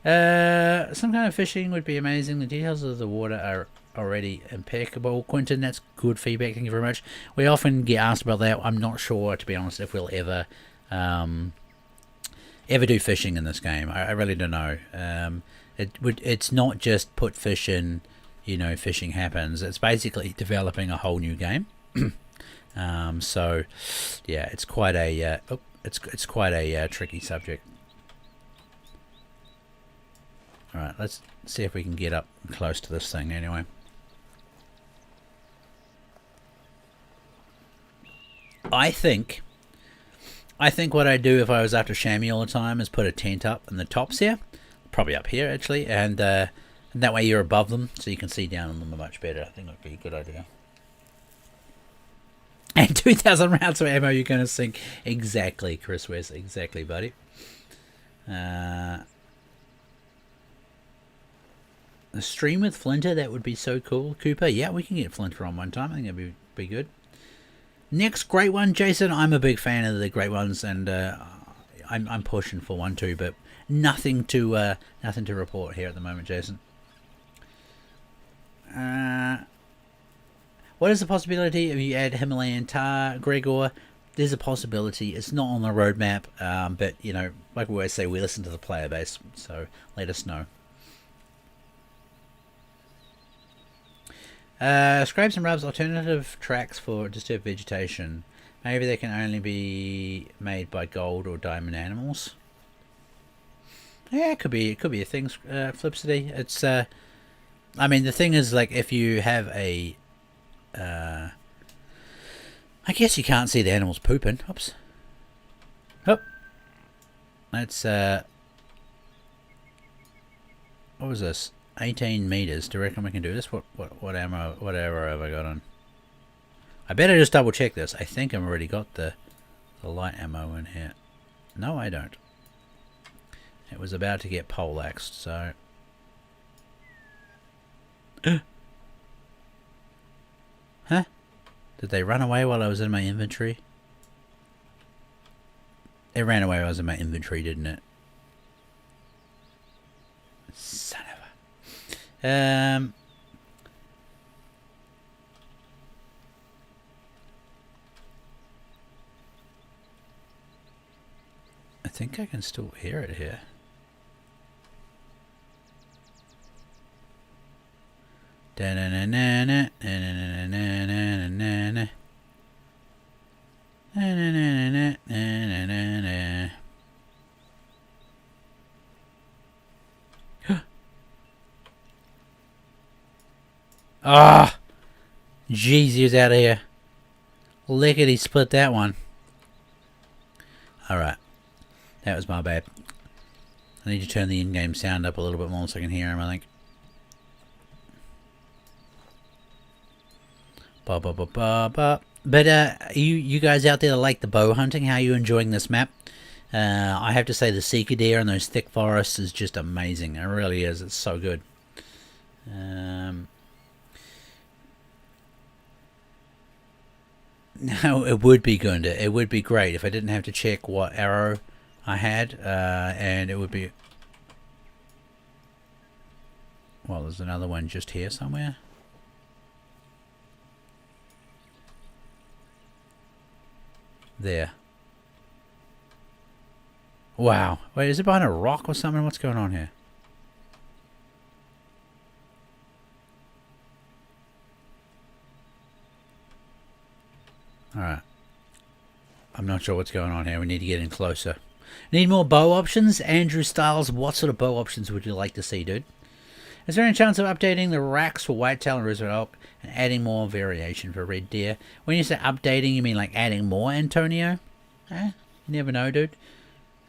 Some kind of fishing would be amazing. The details of the water are already impeccable. Quentin, that's good feedback. Thank you very much. We often get asked about that. I'm not sure, to be honest, if we'll ever do fishing in this game. I really don't know. It's not just put fish in, fishing happens. It's basically developing a whole new game. So yeah, it's quite a it's quite a tricky subject. All right, let's see if we can get up close to this thing anyway. I think what I'd do if I was after chamois all the time is put a tent up in the tops here, probably up here actually, and that way you're above them so you can see down on them much better. I think that'd be a good idea. And 2,000 rounds of ammo you're going to sink. Exactly, Chris West. Exactly, buddy. A stream with Flinter, that would be so cool. Cooper, yeah, we can get Flinter on one time. I think that'd be good. Next great one, Jason. I'm a big fan of the great ones, and I'm pushing for one too, but nothing to report here at the moment, Jason. What is the possibility if you add Himalayan tar, Gregor? There's a possibility. It's not on the roadmap, but you know, like we always say, we listen to the player base, so let us know. Scrapes and rubs, alternative tracks for disturbed vegetation. Maybe they can only be made by gold or diamond animals. Yeah, it could be a thing, Flipsity. It's I mean, the thing is, like, if you have a I guess you can't see the animals pooping. Oops. Oh. That's what was this? 18 meters. Do you reckon we can do this? What ammo, whatever have I got on? I better just double check this. I think I've already got the light ammo in here. No, I don't. It was about to get poleaxed, so... Huh? Did they run away while I was in my inventory? It ran away while I was in my inventory, didn't it? Son of a... I think I can still hear it here. Ah, jeez, he was out of here. Lickety split that one. Alright. That was my bad. I need to turn the in-game sound up a little bit more so I can hear him, I think. But you guys out there that like the bow hunting, how are you enjoying this map? I have to say the Seeker Deer and those thick forests is just amazing. It really is. It's so good. No, it would be good. It would be great if I didn't have to check what arrow I had, and it would be... Well, there's another one just here somewhere. There. Wow. Wait, is it behind a rock or something? What's going on here? Alright. I'm not sure what's going on here. We need to get in closer. Need more bow options? Andrew Styles, what sort of bow options would you like to see, dude? Is there any chance of updating the racks for whitetail and Roosevelt elk and adding more variation for red deer? When you say updating, you mean like adding more, Antonio? You never know, dude.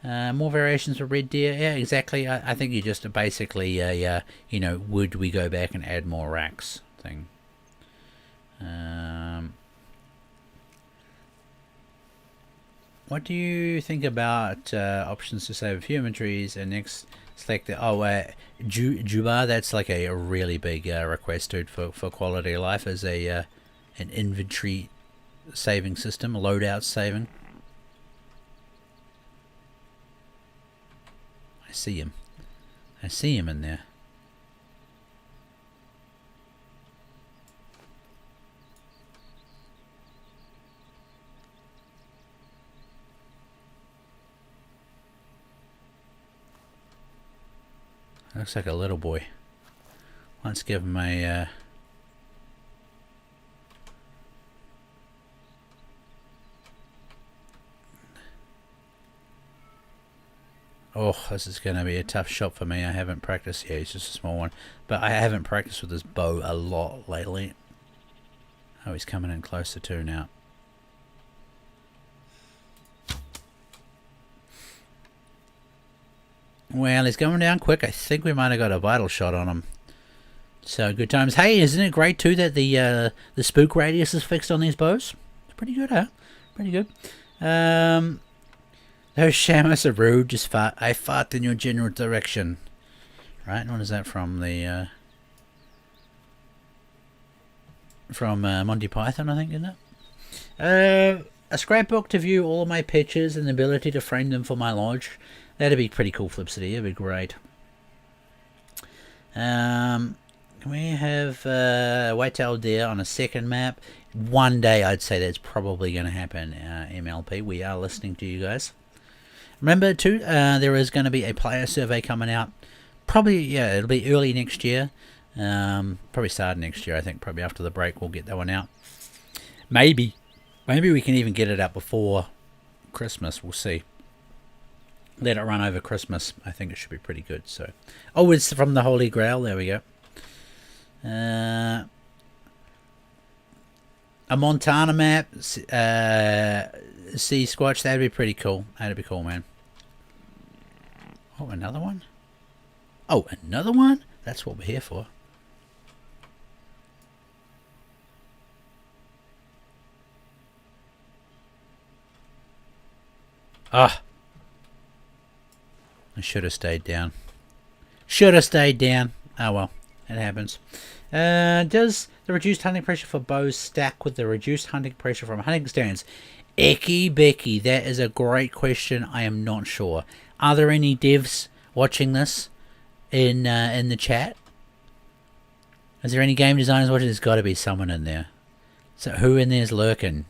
More variations for red deer? Yeah, exactly. I think you just basically, you know, would we go back and add more racks thing. What do you think about options to save a few inventories and next select the Juba? That's like a really big request, dude, for quality of life as a an inventory saving system, a loadout saving. I see him. I see him in there. Looks like a little boy. Let's give him a... Oh, this is going to be a tough shot for me. I haven't practiced. Yeah, he's just a small one. But I haven't practiced with this bow a lot lately. Oh, he's coming in closer too now. Well, he's going down quick. I think we might have got a vital shot on him. So good times. Hey, isn't it great too that the spook radius is fixed on these bows? It's pretty good, huh? Pretty good. Those Chamois are rude. Just fart. I fart in your general direction. Right? What is that from? The from Monty Python, I think, isn't it? A scrapbook to view all of my pictures and the ability to frame them for my lodge. That'd be pretty cool, Flipsity. That'd be great. Can we have white-tailed deer on a second map? One day, I'd say that's probably going to happen, MLP. We are listening to you guys. Remember, too, there is going to be a player survey coming out. Probably, yeah, it'll be early next year. Probably start next year, I think. Probably after the break, we'll get that one out. Maybe we can even get it out before Christmas. We'll see. Let it run over Christmas. I think it should be pretty good. So, oh, it's from the Holy Grail. There we go. A Montana map. Sea Squatch. That'd be pretty cool. That'd be cool, man. Oh, another one? Oh, another one? That's what we're here for. Ah. I should have stayed down. Should have stayed down. Oh well, it happens. Does the reduced hunting pressure for bows stack with the reduced hunting pressure from hunting stands? Icky Becky, that is a great question. I am not sure. Are there any devs watching this in the chat? Is there any game designers watching? There's got to be someone in there. So who in there is lurking?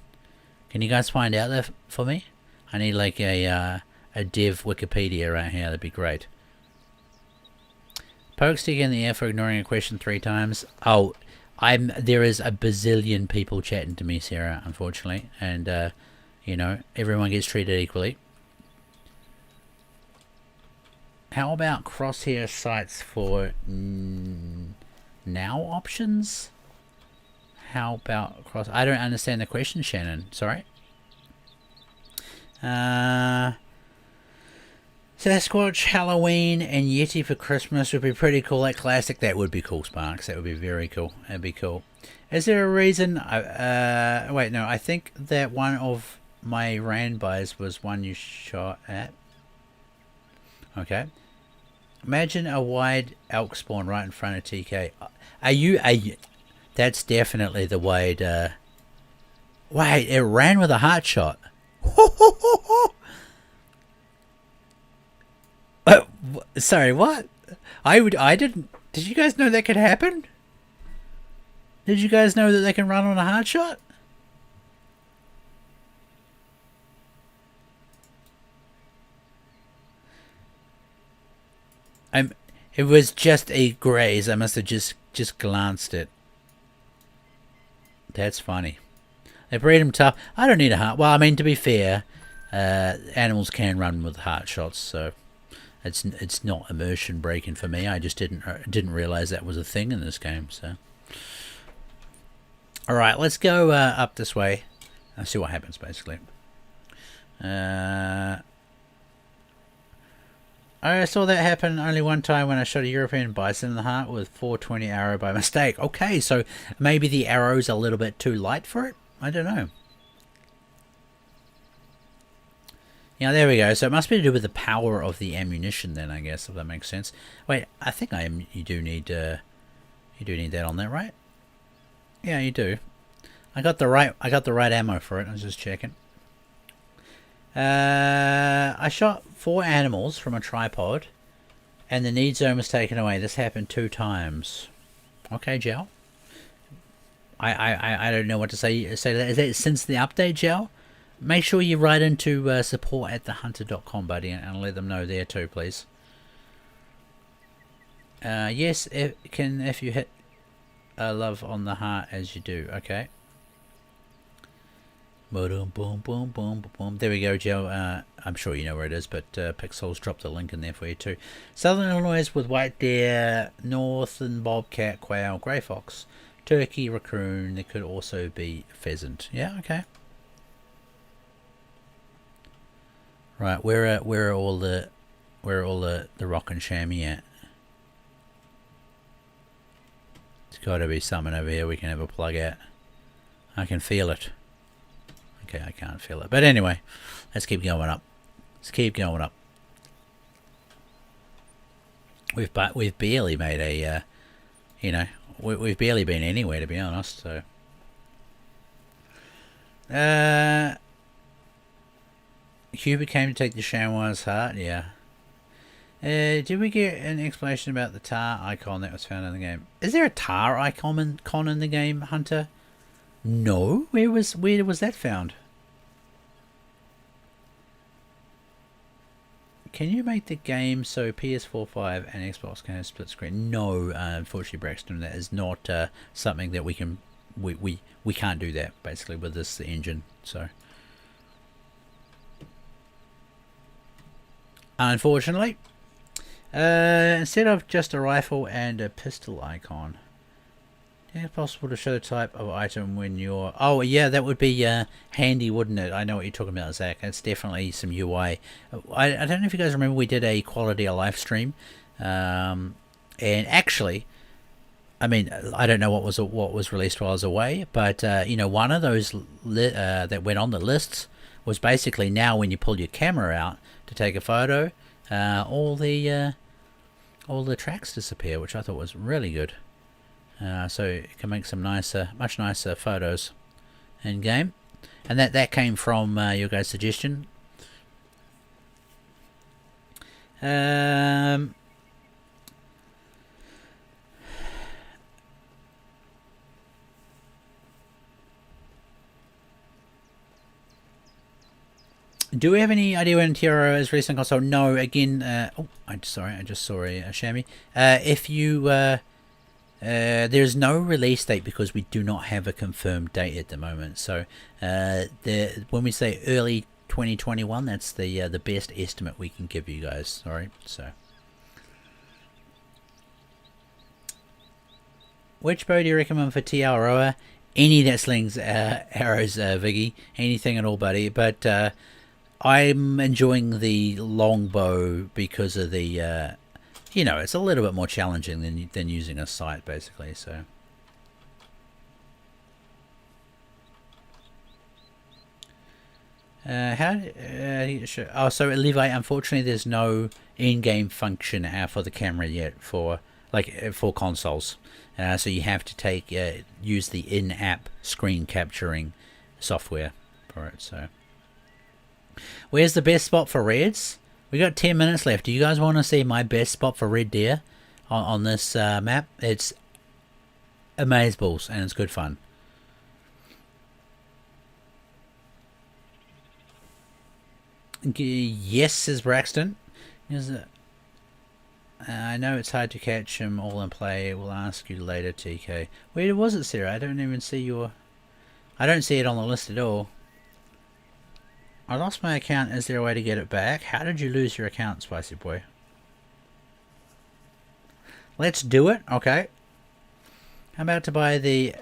Can you guys find out there for me? I need like a dev Wikipedia right here. That'd be great. Poke stick in the air for ignoring a question 3 times. Oh, there is a bazillion people chatting to me, Sarah, unfortunately, and you know, everyone gets treated equally. How about crosshair sights for now options? How about cross? I don't understand the question, Shannon. Sorry. Sasquatch, Halloween, and Yeti for Christmas would be pretty cool. That classic, that would be cool, Sparks. That would be very cool. That'd be cool. Is there a reason? Wait, no. I think that one of my ran bys was one you shot at. Okay. Imagine a wide elk spawn right in front of TK. Are you? That's definitely the wide. Wait, it ran with a heart shot. Sorry, what? I didn't. Did you guys know that could happen? Did you guys know that they can run on a hard shot? It was just a graze. I must have just glanced it. That's funny. They breed them tough. I don't need a heart. Well, I mean, to be fair, animals can run with heart shots, so it's not immersion breaking for me. I just didn't realize that was a thing in this game. So, all right, let's go up this way and see what happens. Basically, I saw that happen only one time when I shot a European bison in the heart with 420 arrow by mistake. Okay, so maybe the arrow's a little bit too light for it. I don't know. Yeah, there we go. So it must be to do with the power of the ammunition, then, I guess, if that makes sense. Wait, I think you do need that on there, right? Yeah, you do. I got the right ammo for it. I was just checking. I shot 4 animals from a tripod, and the need zone was taken away. This happened 2 times. Okay, Gel. I don't know what to say to that. Is that since the update, Gel? Make sure you write into support@thehunter.com, buddy, and let them know there too, please. Yes, if you hit love on the heart as you do. Okay. Boom, boom, boom, boom, boom. There we go, Joe. I'm sure you know where it is, but Pixels dropped the link in there for you too. Southern Illinois with white deer, northern bobcat, quail, grey fox, turkey, raccoon. There could also be pheasant. Yeah, okay. Right, where are all the Where are all the rock and chamois at? There's got to be something over here we can have a plug at. I can feel it. Okay, I can't feel it. But anyway, let's keep going up. Let's keep going up. We've barely made a, you know, we've barely been anywhere, to be honest. So, Hubert came to take the Chamois' heart. Yeah. Did we get an explanation about the tar icon that was found in the game? Is there a tar icon in the game, Hunter? No. Where was that found? Can you make the game so PS4, 5, and Xbox can have split screen? No, unfortunately, Braxton, that is not something that we can. We can't do that basically with this engine. So, unfortunately, instead of just a rifle and a pistol icon. Is it possible to show the type of item when you're... Oh, yeah, that would be handy, wouldn't it? I know what you're talking about, Zach. That's definitely some UI. I don't know if you guys remember we did a quality of life stream. And actually, I mean, I don't know what was released while I was away, but, you know, one of those that went on the lists was basically now when you pull your camera out to take a photo, all the tracks disappear, which I thought was really good. So it can make some nicer, much nicer photos in game, and that came from your guys' suggestion. Do we have any idea when Tiro is releasing console? No. Again, I just saw a chamois. If you there's no release date because we do not have a confirmed date at the moment. So when we say early 2021, that's the best estimate we can give you guys. Sorry. So, which bow do you recommend for TR? Any that slings arrows, Viggy. Anything at all, buddy. But I'm enjoying the longbow because of the you know, it's a little bit more challenging than using a sight, basically. So, so Levi, unfortunately, there's no in-game function for the camera yet for consoles. So you have to use the in-app screen capturing software for it. So, where's the best spot for reds? We got 10 minutes left. Do you guys want to see my best spot for red deer on this map? It's amazeballs and it's good fun. Yes, says Braxton. I know it's hard to catch them all in play. We'll ask you later, TK. Where was it, Sarah? I don't even see your... I don't see it on the list at all. I lost my account. Is there a way to get it back? How did you lose your account, Spicy Boy? Let's do it. Okay. How about to buy the...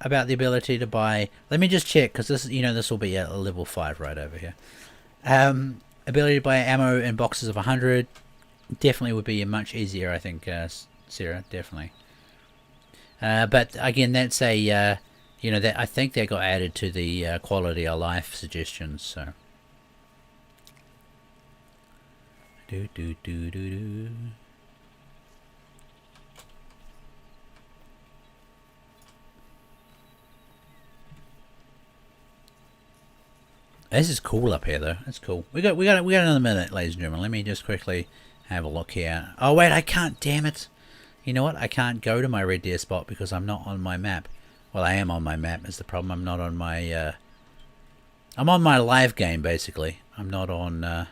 About the ability to buy... Let me just check, because this, you know, this will be a level 5 right over here. Ability to buy ammo in boxes of 100. Definitely would be much easier, I think, Sarah. Definitely. But, again, that's a... you know, that I think that got added to the quality of life suggestions, so... This is cool up here, though. That's cool. We got another minute, ladies and gentlemen. Let me just quickly have a look here. Oh wait, I can't. Damn it! You know what? I can't go to my red deer spot because I'm not on my map. Well, I am on my map. Is the problem? I'm not on my. I'm on my live game basically. I'm not on.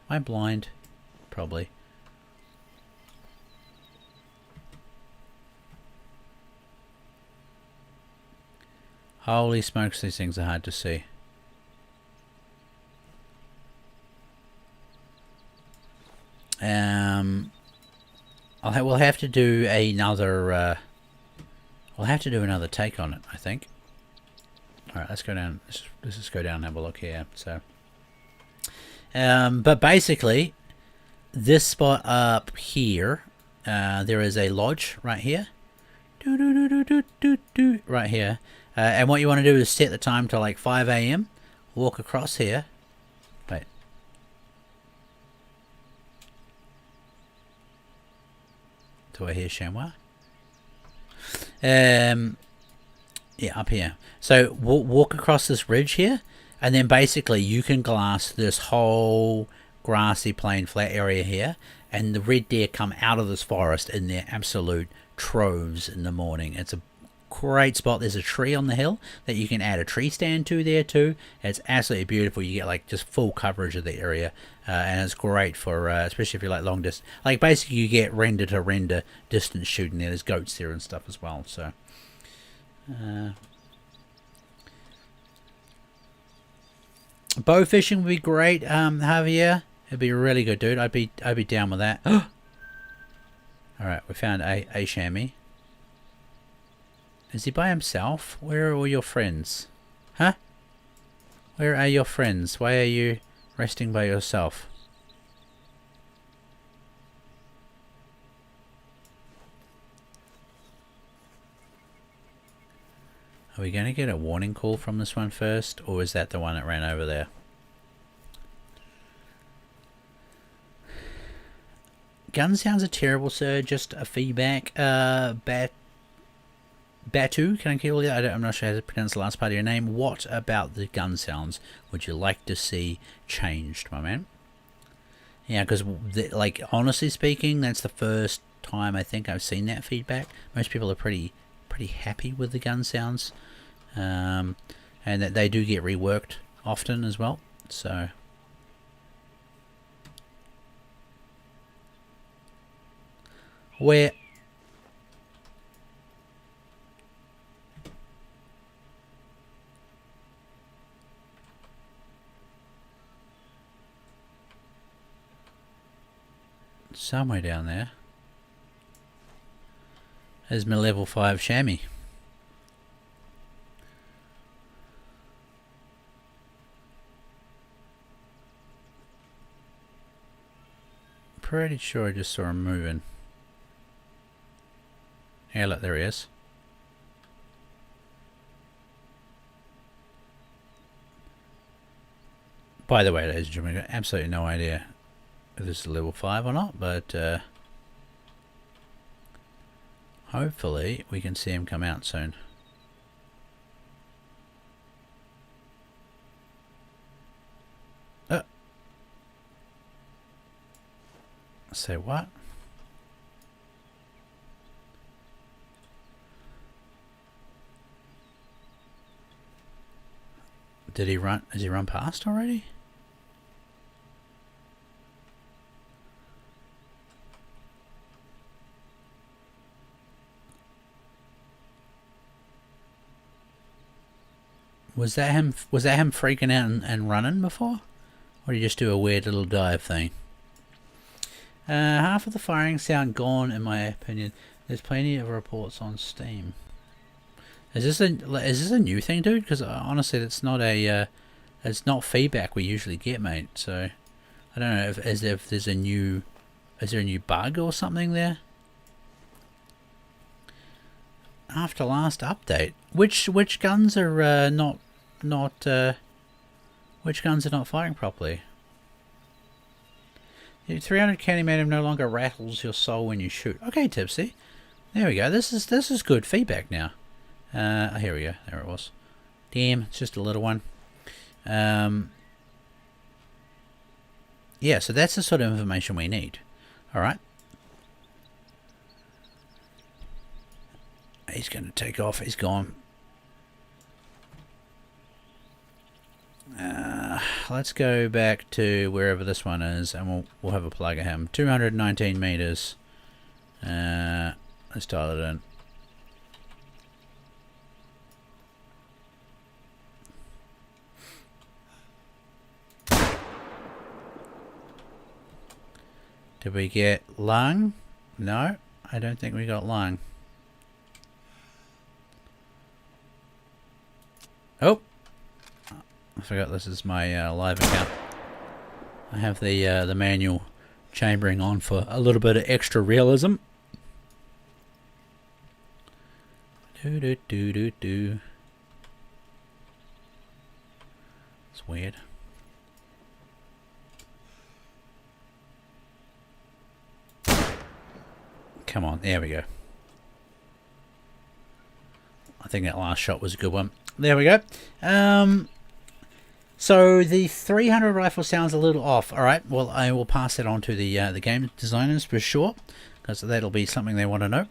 Am I blind? Probably. Holy smokes! These things are hard to see. We'll have to do another. We'll have to do another take on it, I think. All right, let's go down. Let's just go down and have a look here. So, but basically, this spot up here, there is a lodge right here. Right here. And what you want to do is set the time to like 5 a.m. Walk across here. Wait. Do I hear Chamois? Yeah, up here. So walk across this ridge here, and then basically you can glass this whole grassy plain flat area here, and the red deer come out of this forest in their absolute troves in the morning. It's a great spot. There's a tree on the hill that you can add a tree stand to there too. It's absolutely beautiful. You get like just full coverage of the area, and it's great for especially if you like long distance. Like basically you get render to render distance shooting there. There's goats there and stuff as well. So bow fishing would be great, Javier. It'd be really good, dude. I'd be down with that. All right, we found a chamois. Is he by himself? Where are all your friends? Huh? Where are your friends? Why are you resting by yourself? Are we going to get a warning call from this one first, or is that the one that ran over there? Gun sounds are terrible, sir. Just a feedback. Batu, can I call you? I'm not sure how to pronounce the last part of your name. What about the gun sounds would you like to see changed, my man? Yeah, because like honestly speaking, that's the first time I think I've seen that feedback. Most people are pretty happy with the gun sounds, and that they do get reworked often as well. So where somewhere down there is my level 5 chamois. Pretty sure I just saw him moving. Yeah, look, there he is. By the way, ladies and gentlemen, I've got absolutely no idea if this is level 5 or not, but hopefully we can see him come out soon. Say what? Did he run? Has he run past already? Was that him? Was that him freaking out and running before, or did he just do a weird little dive thing? Half of the firing sound gone, in my opinion. There's plenty of reports on Steam. Is this a new thing, dude? Because honestly, it's not feedback we usually get, mate. So I don't know if there's a new, is there a new bug or something there? After last update, which guns are which guns are not firing properly? 300 Candy Madam no longer rattles your soul when you shoot. Okay, Tipsy. There we go. This is good feedback now. Here we go. There it was. Damn, it's just a little one. Yeah, so that's the sort of information we need. Alright. He's going to take off. He's gone. Let's go back to wherever this one is, and we'll have a plug at him. 219 meters. Let's dial it in. Did we get lung? No, I don't think we got lung. Oh, I forgot this is my live account. I have the manual chambering on for a little bit of extra realism. Do. It's weird. Come on, there we go. I think that last shot was a good one. There we go. So the 300 rifle sounds a little off. All right, well, I will pass it on to the game designers for sure, because that'll be something they want to know.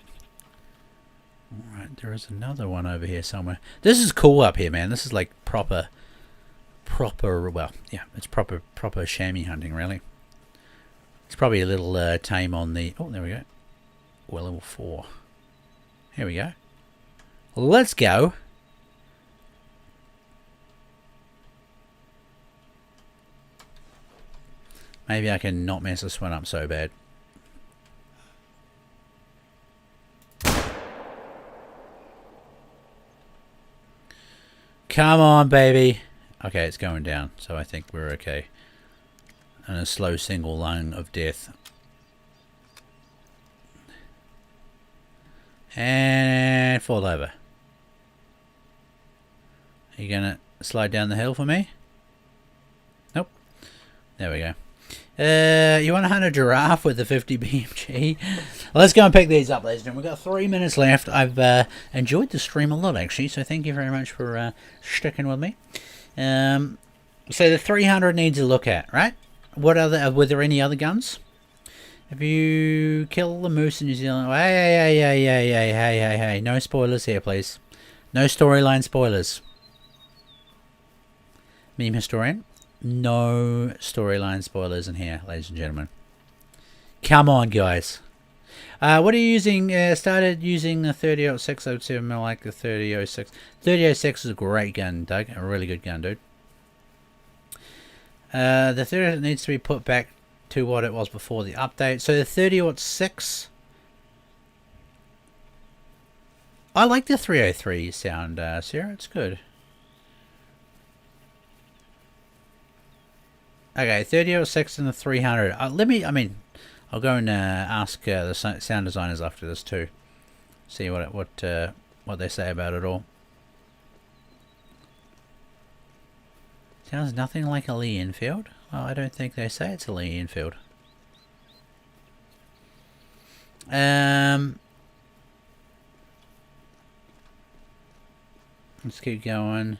All right, there is another one over here somewhere. This is cool up here, man. This is like proper. Well, yeah, it's proper chamois hunting, really. It's probably a little tame on the. Oh, there we go. Well, level 4. Here we go. Let's go. Maybe I can not mess this one up so bad. Come on, baby. Okay, it's going down, so I think we're okay. And a slow single line of death. And fall over. Are you gonna slide down the hill for me? Nope. There we go. You want to hunt a giraffe with the 50 BMG? Let's go and pick these up, ladies and gentlemen. We've got 3 minutes left. I've enjoyed the stream a lot, actually, so thank you very much for sticking with me. So the 300 needs a look at, right? What other? Were there any other guns? Have you killed the moose in New Zealand? Hey. No spoilers here, please. No storyline spoilers. Meme historian. No storyline spoilers in here, ladies and gentlemen. Come on, guys. What are you using? Started using the 3006. I would say more like the 3006. 3006 is a great gun, Doug. A really good gun, dude. The 30 needs to be put back to what it was before the update. So the 3006. I like the 303 sound, Sarah. It's good. Okay, 3006 and the 300. I'll go and ask the sound designers after this too. See what they say about it all. Sounds nothing like a Lee Enfield. Oh, I don't think they say it's a Lee Enfield. Let's keep going.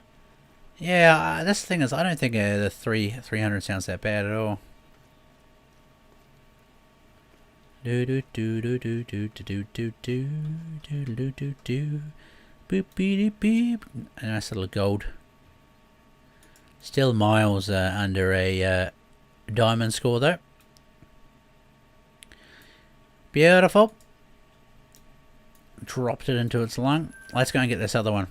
Yeah, that's the thing is, I don't think the 300 sounds that bad at all. Do do do do do do do do do do do do do boop beep beep. A nice little gold. Still miles under a diamond score though. Beautiful. Dropped it into its lung. Let's go and get this other one.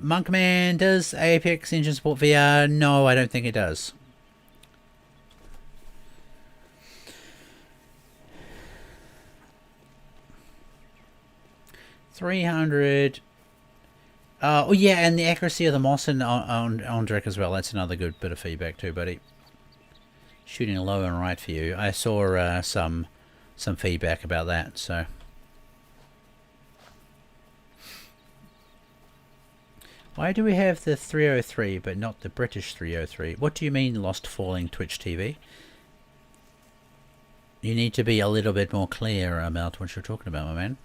Monkman, does Apex Engine support VR? No, I don't think it does. $300. Oh yeah, and the accuracy of the moss and on Drek as well. That's another good bit of feedback too, buddy. Shooting low and right for you. I saw some feedback about that. So. Why do we have the 303 but not the British 303? What do you mean, Lost Falling Twitch TV? You need to be a little bit more clear about what you're talking about, my man.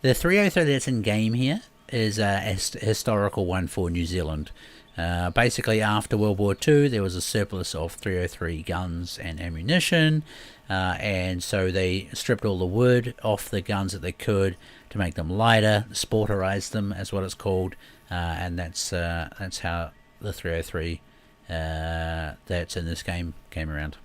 The 303 that's in game here is a historical one for New Zealand. Basically, after World War II, there was a surplus of 303 guns and ammunition, and so they stripped all the wood off the guns that they could to make them lighter, sporterized them, as what it's called. And that's how the 303 that's in this game came around.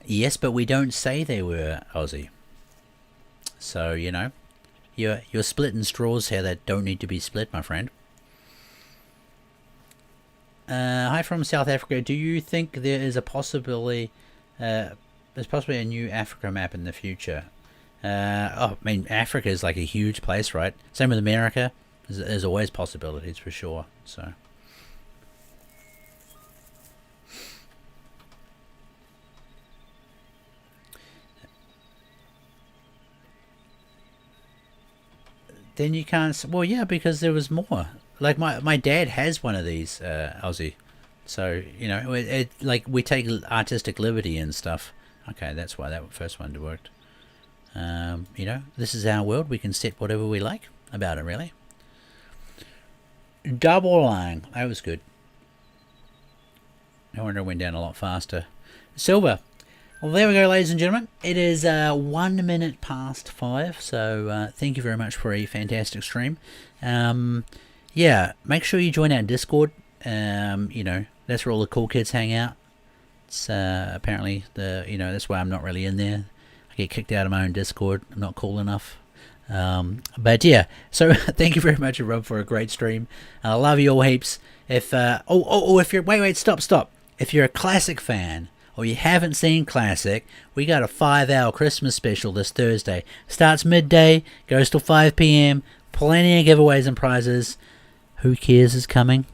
Yes, but we don't say they were Aussie. So, you know, you're splitting straws here that don't need to be split, my friend. Hi from South Africa. Do you think there is a possibility there's possibly a new Africa map in the future. I mean, Africa is like a huge place, right? Same with America. There's always possibilities for sure. So. Then you can't. Well, yeah, because there was more. Like my dad has one of these, Aussie. So you know, like we take artistic liberty and stuff. Okay, that's why that first one worked. You know, this is our world. We can set whatever we like about it. Really. Double line. That was good. No wonder it went down a lot faster. Silver. Well, there we go, ladies and gentlemen. It is 1 minute past 5, so thank you very much for a fantastic stream. Yeah, make sure you join our Discord. You know, that's where all the cool kids hang out. It's apparently that's why I'm not really in there. I get kicked out of my own Discord. I'm not cool enough. But yeah, so thank you very much, Rob, for a great stream. I love you all heaps. If if you're wait, stop. If you're a classic fan, or you haven't seen Classic, we got a 5-hour Christmas special this Thursday. Starts midday, goes till 5 p.m. Plenty of giveaways and prizes. Who Cares is coming.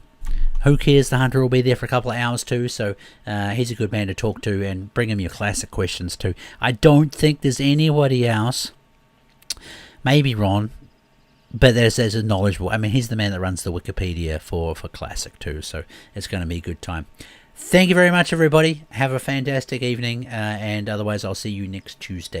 Who Cares, the Hunter will be there for a couple of hours too, so he's a good man to talk to, and bring him your classic questions too. I don't think there's anybody else, maybe Ron, but there's a knowledgeable, I mean, he's the man that runs the Wikipedia for Classic too, so it's going to be a good time. Thank you very much, everybody. Have a fantastic evening, and otherwise I'll see you next Tuesday.